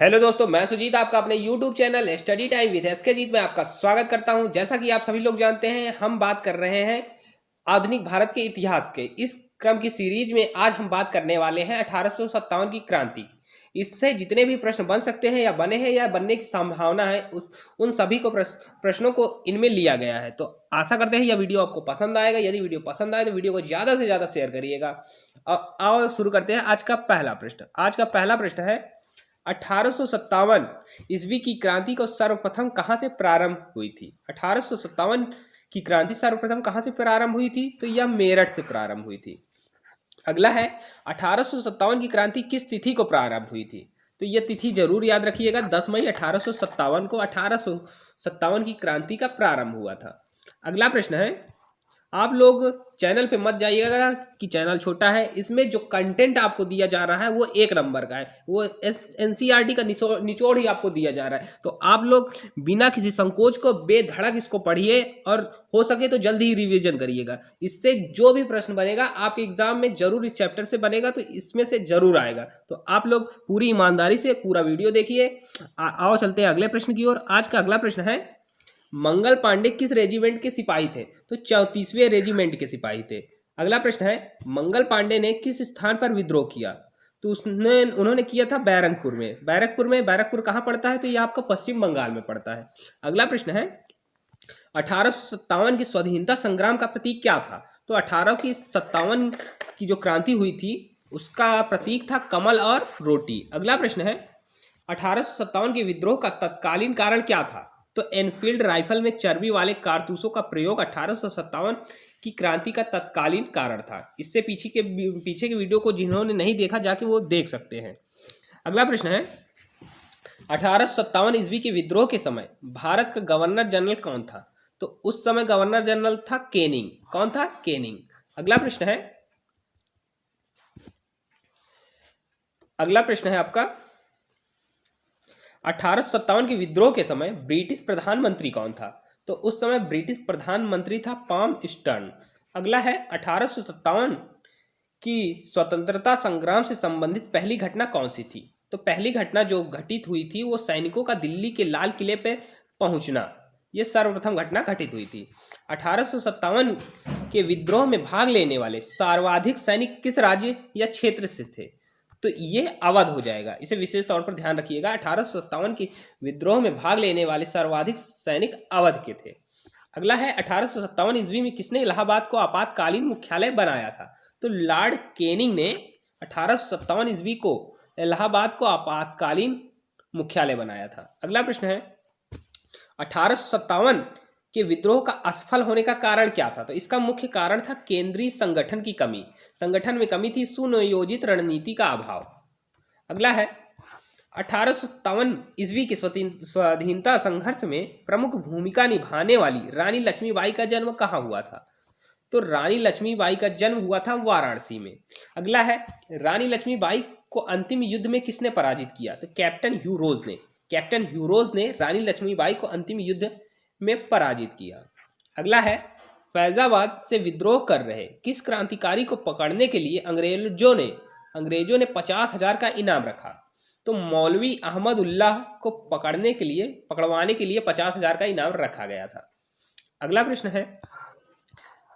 Hello दोस्तों, मैं सुजीत आपका अपने YouTube channel study time with SK Jeet में आपका स्वागत करता हूं। जैसा कि आप सभी लोग जानते हैं, हम बात कर रहे हैं आधुनिक भारत के इतिहास के। इस क्रम की सीरीज में आज हम बात करने वाले हैं 1857 की क्रांति। इससे जितने भी प्रश्न बन सकते हैं या बने हैं या बनने की संभावना है, उन सभी को प्रश्नों को इनमें लिया गया है। तो आशा करते हैं यह वीडियो आपको पसंद आएगा। यदि वीडियो पसंद आए तो वीडियो को ज़्यादा से ज़्यादा शेयर करिएगा। आओ शुरू करते हैं आज का पहला प्रश्न। आज का पहला प्रश्न है 1857 ईस्वी की क्रांति को सर्वप्रथम कहां से प्रारंभ हुई थी। 1857 की क्रांति सर्वप्रथम कहां से प्रारंभ हुई थी? तो यह मेरठ से प्रारंभ हुई थी। अगला है 1857 की क्रांति किस तिथि को प्रारंभ हुई थी? तो यह तिथि जरूर याद रखिएगा, 10 मई 1857 को 1857 की क्रांति का प्रारंभ हुआ था। अगला प्रश्न है, आप लोग चैनल पे मत जाइएगा कि चैनल छोटा है। इसमें जो कंटेंट आपको दिया जा रहा है वो 1 नंबर का है, वो एनसीईआरटी का निचोड़ ही आपको दिया जा रहा है। तो आप लोग बिना किसी संकोच को बेधड़क इसको पढ़िए और हो सके तो जल्दी ही रिवीजन करिएगा। इससे जो भी प्रश्न बनेगा आपके एग्जाम में जरूर इस चैप्टर से बनेगा, तो इसमें से जरूर आएगा। तो आप लोग पूरी ईमानदारी से पूरा वीडियो देखिए। आओ चलते हैं अगले प्रश्न की ओर। आज का अगला प्रश्न है, मंगल पांडे किस रेजिमेंट के सिपाही थे? तो 34वें रेजिमेंट के सिपाही थे। अगला प्रश्न है, मंगल पांडे ने किस स्थान पर विद्रोह किया? तो उन्होंने किया था बैरकपुर में। बैरकपुर कहाँ पड़ता है? तो यह आपका पश्चिम बंगाल में पड़ता है। अगला प्रश्न है, 1857 की स्वाधीनता संग्राम का प्रतीक क्या था? तो 1857 की जो क्रांति हुई थी उसका प्रतीक था कमल और रोटी। अगला प्रश्न है, 1857 के विद्रोह का तत्कालीन कारण क्या था? तो एनफील्ड राइफल में चर्बी वाले कारतूसों का प्रयोग 1857 की क्रांति का तत्कालीन कारण था। इससे पीछे के वीडियो को जिन्होंने नहीं देखा जाके वो देख सकते हैं। अगला प्रश्न है, 1857 ईस्वी के विद्रोह के समय भारत का गवर्नर जनरल कौन था? तो उस समय गवर्नर जनरल था केनिंग। कौन था? केनिंग। अगला प्रश्न है आपका, 1857 के विद्रोह के समय ब्रिटिश प्रधानमंत्री कौन था? तो उस समय ब्रिटिश प्रधानमंत्री था पाम स्टर्न। अगला है, 1857 की स्वतंत्रता संग्राम से संबंधित पहली घटना कौन सी थी? तो पहली घटना जो घटित हुई थी वो सैनिकों का दिल्ली के लाल किले पे पहुंचना, यह सर्वप्रथम घटना घटित हुई थी। 1857 के विद्रोह में भाग लेने वाले सर्वाधिक सैनिक किस राज्य या क्षेत्र से थे? तो ये अवध हो जाएगा। इसे विशेष तौर पर ध्यान रखिएगा। 1857 के विद्रोह में भाग लेने वाले सर्वाधिक सैनिक अवध के थे। अगला है, 1857 ईस्वी में किसने इलाहाबाद को आपातकालीन मुख्यालय बनाया था? तो लॉर्ड केनिंग ने 1857 ईस्वी को इलाहाबाद को आपातकालीन मुख्यालय बनाया था। अगला प्रश्न है, 1857 के विद्रोह का असफल होने का कारण क्या था? तो इसका मुख्य कारण था केंद्रीय संगठन की कमी। संगठन में कमी थी, सुनियोजित रणनीति का अभाव। अगला है, 1857 ईस्वी के स्वाधीनता संघर्ष में प्रमुख भूमिका निभाने वाली रानी लक्ष्मीबाई का जन्म कहाँ हुआ था? तो रानी लक्ष्मीबाई का जन्म हुआ था वाराणसी में। अगला है, रानी लक्ष्मीबाई को अंतिम युद्ध में किसने पराजित किया? तो कैप्टन ह्यू रोज ने रानी लक्ष्मीबाई को अंतिम युद्ध में पराजित किया। अगला है, फैजाबाद से विद्रोह कर रहे किस क्रांतिकारी को पकड़ने के लिए अंग्रेजों ने 50,000 का इनाम रखा? तो मौलवी अहमद उल्लाह को पकड़वाने के लिए 50,000 का इनाम रखा गया था। अगला प्रश्न है,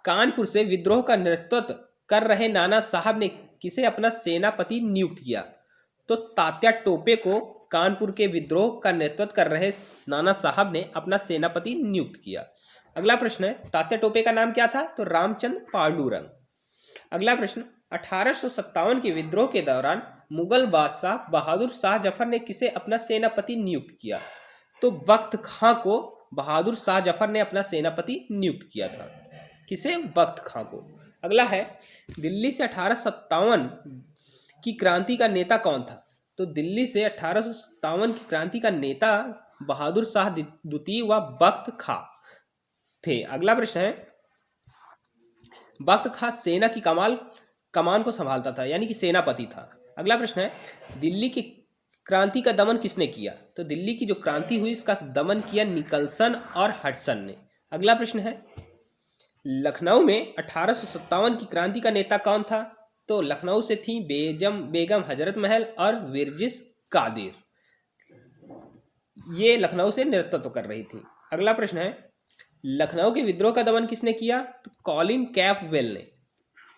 कानपुर से विद्रोह का नेतृत्व कर रहे नाना साहब ने किसे अपना सेनापति नियुक्त किया? तो तात्या टोपे को कानपुर के विद्रोह का नेतृत्व कर रहे नाना साहब ने अपना सेनापति नियुक्त किया। अगला प्रश्न है, तात्या टोपे का नाम क्या था? तो रामचंद्र पांडुरंग। अगला प्रश्न, 1857 के विद्रोह के दौरान मुगल बादशाह बहादुर शाह जफर ने किसे अपना सेनापति नियुक्त किया? तो बख्त खां को बहादुर शाह जफर ने अपना सेनापति नियुक्त किया था। किसे? बख्त खां को। अगला है, दिल्ली से 1857 की क्रांति का नेता कौन था? तो दिल्ली से 1857 की क्रांति का नेता बहादुर शाह द्वितीय व बख्त खां थे। अगला प्रश्न है, बख्त खां सेना की कमान को संभालता था, यानी कि सेनापति था। अगला प्रश्न है, दिल्ली की क्रांति का दमन किसने किया? तो दिल्ली की जो क्रांति हुई इसका दमन किया निकलसन और हडसन ने। अगला प्रश्न है, लखनऊ में 1857 की क्रांति का नेता कौन था? तो लखनऊ से थी बेगम हजरत महल और विरजिस कादिर। ये लखनऊ से नेतृत्व कर रही थी। अगला प्रश्न है, लखनऊ के विद्रोह का दमन किसने किया? तो कॉलिन कैंपबेल ने।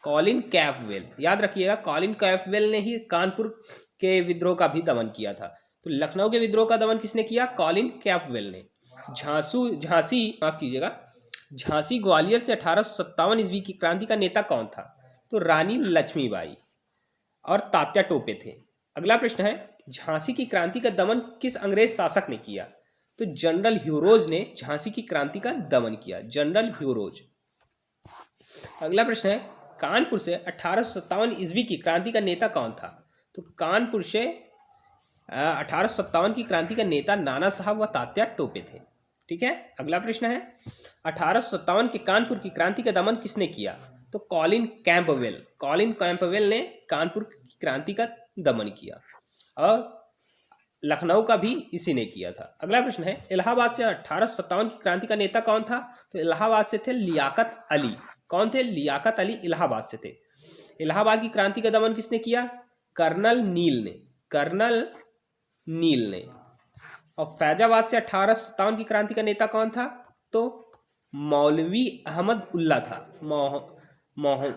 कॉलिन कैंपबेल, याद रखिएगा, कॉलिन कैंपबेल ने ही कानपुर के विद्रोह का भी दमन किया था। तो लखनऊ के विद्रोह का दमन किसने किया? कॉलिन कैंपबेल ने। झांसी ग्वालियर से 1857 ईस्वी की क्रांति का नेता कौन था? तो रानी लक्ष्मीबाई और तात्या टोपे थे। अगला प्रश्न है, झांसी की क्रांति का दमन किस अंग्रेज शासक ने किया? तो जनरल ह्यूरोज ने झांसी की क्रांति का दमन किया, जनरल ह्यूरोज। अगला प्रश्न है, कानपुर से 1857 ईस्वी की क्रांति का नेता कौन था? तो कानपुर से 1857 की क्रांति का नेता नाना साहब व तात्या टोपे थे। ठीक है। अगला प्रश्न है, 1857 के कानपुर की क्रांति का दमन किसने किया? तो कॉलिन कैंपबेल। कॉलिन कैंपबेल ने कानपुर की क्रांति का दमन किया और लखनऊ का भी इसी ने किया था। अगला प्रश्न है, इलाहाबाद से 1857 की क्रांति का नेता कौन था? तो इलाहाबाद से थे लियाकत अली। कौन थे? लियाकत अली इलाहाबाद से थे। इलाहाबाद की क्रांति का दमन किसने किया? कर्नल नील ने। कर्नल नील ने। और फैजाबाद से 1857 की क्रांति का नेता कौन था? तो मौलवी अहमद उल्ला था।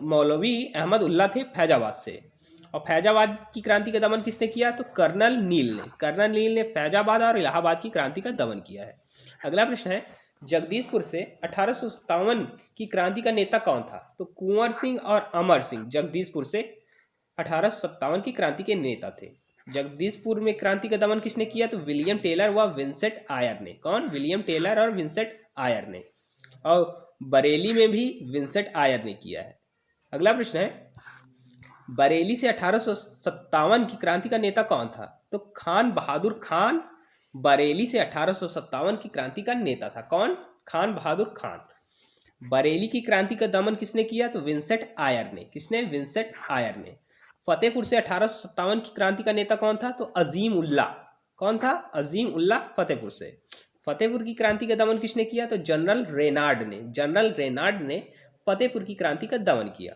मौलवी अहमद उल्ला थे फैजाबाद से। और फैजाबाद की क्रांति का दमन किसने किया? तो कर्नल नील ने। कर्नल नील ने फैजाबाद और इलाहाबाद की क्रांति का दमन किया है। अगला प्रश्न है, जगदीशपुर से 1857 की क्रांति का नेता कौन था? तो कुंवर सिंह और अमर सिंह जगदीशपुर से 1857 की क्रांति के नेता थे। जगदीशपुर में क्रांति का दमन किसने किया? तो विलियम टेलर व विंसेंट आयर ने। कौन? विलियम टेलर और विंसेंट आयर ने। और बरेली में भी विंसेंट आयर ने किया है। अगला प्रश्न है, बरेली से 1857 की क्रांति का नेता कौन था? तो खान बहादुर खान बरेली से 1857 की क्रांति का नेता था। कौन? खान बहादुर खान। बरेली की क्रांति का दमन किसने किया? तो विंसेंट आयर ने। किसने? विंसेंट आयर ने। फतेहपुर से 1857 की क्रांति का नेता कौन था? तो अजीम उल्ला। कौन था? अजीम उल्ला फतेहपुर से। फतेहपुर की क्रांति का दमन किसने किया? तो जनरल रेनार्ड ने। जनरल रेनार्ड ने फतेहपुर की क्रांति का दमन किया।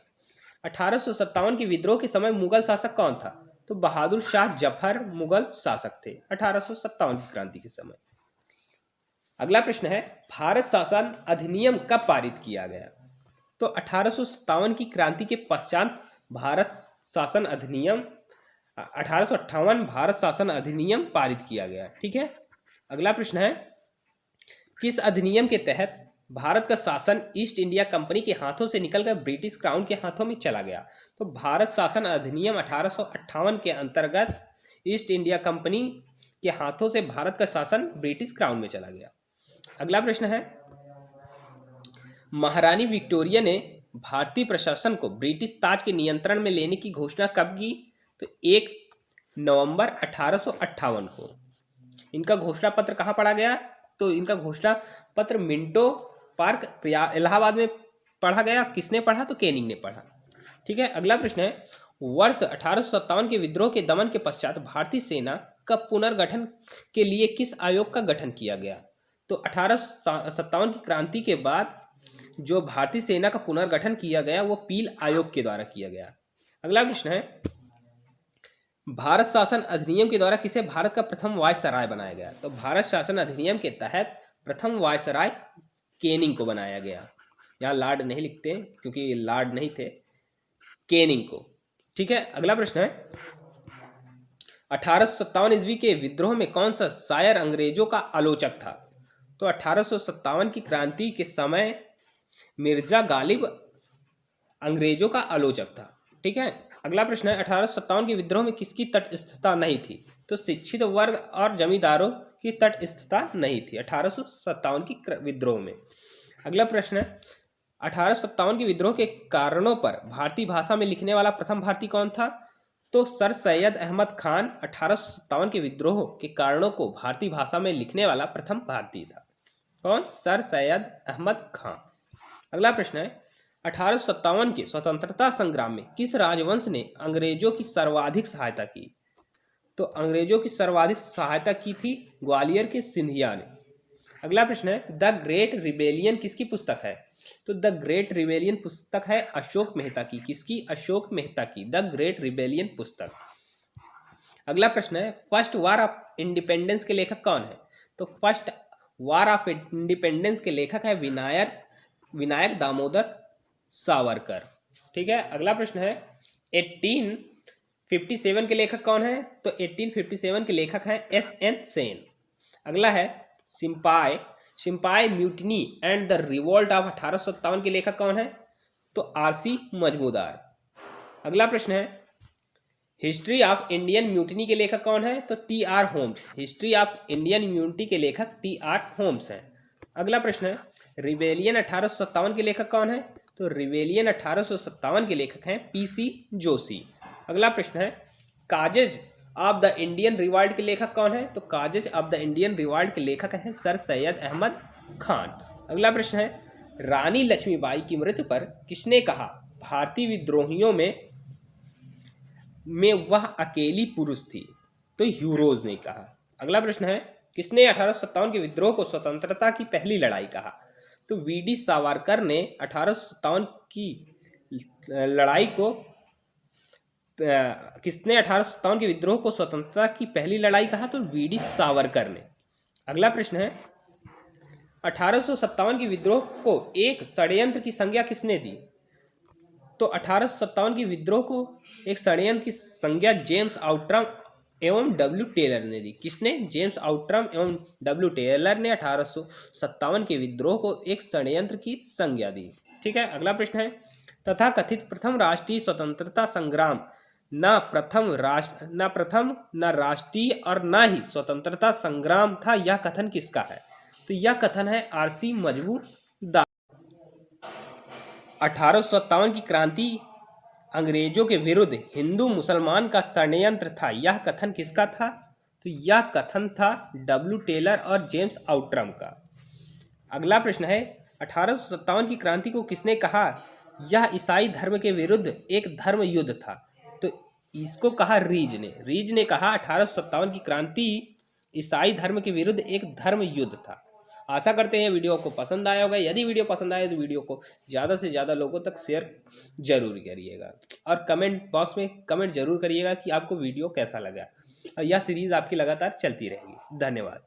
1857 के विद्रोह के समय मुगल शासक कौन था? तो बहादुर शाह जफर मुगल शासक थे 1857 की क्रांति के समय। अगला प्रश्न है, भारत शासन अधिनियम कब पारित किया गया? तो 1857 की क्रांति के पश्चात भारत शासन अधिनियम 1858 भारत शासन अधिनियम पारित किया गया। ठीक है। अगला प्रश्न है, किस अधिनियम के तहत भारत का शासन ईस्ट इंडिया कंपनी के हाथों से निकलकर ब्रिटिश क्राउन के हाथों में चला गया? तो भारत शासन अधिनियम 1858 के अंतर्गत ईस्ट इंडिया कंपनी के हाथों से भारत का शासन ब्रिटिश क्राउन में चला गया। अगला प्रश्न है, महारानी विक्टोरिया ने भारतीय प्रशासन को ब्रिटिश ताज के नियंत्रण में लेने की घोषणा कब की? तो 1 नवंबर 1858 को। इनका घोषणा पत्र कहाँ पढ़ा गया? तो इनका घोषणा पत्र मिंटो पार्क इलाहाबाद में पढ़ा गया। किसने पढ़ा? तो कैनिंग ने पढ़ा। ठीक है। अगला प्रश्न है, वर्ष 1857 के विद्रोह के दमन के पश्चात भारतीय सेना का पुनर्गठन के लिए किस आयोग का गठन किया गया? तो 1857 की क्रांति के बाद जो भारतीय सेना का पुनर्गठन किया गया वो पील आयोग के द्वारा किया गया। अगला प्रश्न है, भारत शासन अधिनियम के द्वारा किसे भारत का प्रथम वायसराय बनाया गया? तो भारत शासन अधिनियम के तहत प्रथम वायसराय कैनिंग को बनाया गया। यहाँ लॉर्ड नहीं लिखते क्योंकि लॉर्ड नहीं थे, कैनिंग को। ठीक है। अगला प्रश्न है, 1857 ईस्वी के विद्रोह में कौन सा शायर अंग्रेजों का आलोचक था? तो 1857 की क्रांति के समय मिर्जा गालिब अंग्रेजों का आलोचक था। ठीक है। अगला प्रश्न है, 1857 के विद्रोह में किसकी तटस्थता नहीं थी? तो शिक्षित वर्ग और जमींदारों की तटस्थता नहीं थी 1857 की विद्रोह में। अगला प्रश्न है, 1857 के विद्रोह के कारणों पर भारतीय भाषा में लिखने वाला प्रथम भारतीय कौन था? तो सर सैयद अहमद खान 1857 के विद्रोह के कारणों को भारतीय भाषा में लिखने वाला प्रथम भारतीय था। कौन? सर सैयद अहमद खान। अगला प्रश्न है, 1857 के स्वतंत्रता संग्राम में किस राजवंश ने अंग्रेजों की सर्वाधिक सहायता की? तो अंग्रेजों की सर्वाधिक सहायता की थी ग्वालियर के सिंधिया ने। अगला प्रश्न है, द ग्रेट रिबेलियन किसकी पुस्तक है? तो द ग्रेट रिबेलियन पुस्तक है अशोक मेहता की। किसकी? अशोक मेहता की द ग्रेट रिबेलियन पुस्तक। अगला प्रश्न है, फर्स्ट वार ऑफ इंडिपेंडेंस के लेखक कौन है? तो फर्स्ट वार ऑफ इंडिपेंडेंस के लेखक है विनायक दामोदर सावरकर। ठीक है, अगला प्रश्न है 1857 के लेखक कौन है? तो 1857 के लेखक हैं एस.एन. सेन। अगला है सिपाही mutiny and the revolt of 1857 के लेखक कौन है? तो आर.सी. मजमूदार। अगला प्रश्न है हिस्ट्री ऑफ इंडियन म्यूटिनी के लेखक कौन है? तो T R. Holmes. History of Indian mutiny के लेखक टी.आर. होम्स हैं। अगला प्रश्न है रिवेलियन 1857 के लेखक कौन है? तो रिवेलियन 1857 के लेखक हैं पी.सी. जोशी। अगला प्रश्न है causes of the Indian revolt के लेखक कौन है? तो causes of the Indian revolt के लेखक हैं सर सैयद अहमद खान। अगला प्रश्न है रानी लक्ष्मीबाई की मृत्यु पर किसने कहा भारतीय विद्रोहियों में वह अकेली पुरुष थी? तो ह्यूरोज ने कहा। अगला प्रश्न है किसने 1857 के विद्रोह को स्वतंत्रता की पहली लड़ाई कहा? तो वी.डी. सावरकर ने 1857 की लड़ाई को किसने 1857 के विद्रोह को स्वतंत्रता की पहली लड़ाई कहा? तो वी.डी. सावरकर ने। अगला प्रश्न है 1857 के विद्रोह को एक षड्यंत्र की संज्ञा किसने दी? तो 1857 के विद्रोह को एक षड्यंत्र की संज्ञा जेम्स आउट्रम एवं डब्ल्यू टेलर ने दी। किसने? जेम्स आउट्रम एवं डब्ल्यू टेलर ने 1857 के विद्रोह को एक षड्यंत्र की संज्ञा दी। ठीक है, अगला प्रश्न है तथा कथित प्रथम राष्ट्रीय स्वतंत्रता संग्राम न प्रथम न राष्ट्रीय और न ही स्वतंत्रता संग्राम था, यह कथन किसका है? तो यह कथन है आर.सी. मजमूदार। 1857 की क्रांति अंग्रेजों के विरुद्ध हिंदू मुसलमान का षड्यंत्र था, यह कथन किसका था? तो यह कथन था डब्ल्यू टेलर और जेम्स आउट्रम का। अगला प्रश्न है 1857 की क्रांति को किसने कहा यह ईसाई धर्म के विरुद्ध एक धर्म युद्ध था? तो इसको कहा रीज ने कहा 1857 की क्रांति ईसाई धर्म के विरुद्ध एक धर्म युद्ध था। आशा करते हैं वीडियो को पसंद आया होगा। यदि वीडियो पसंद आए तो वीडियो को ज़्यादा से ज़्यादा लोगों तक शेयर जरूर करिएगा और कमेंट बॉक्स में कमेंट जरूर करिएगा कि आपको वीडियो कैसा लगा। यह सीरीज़ आपकी लगातार चलती रहेगी। धन्यवाद।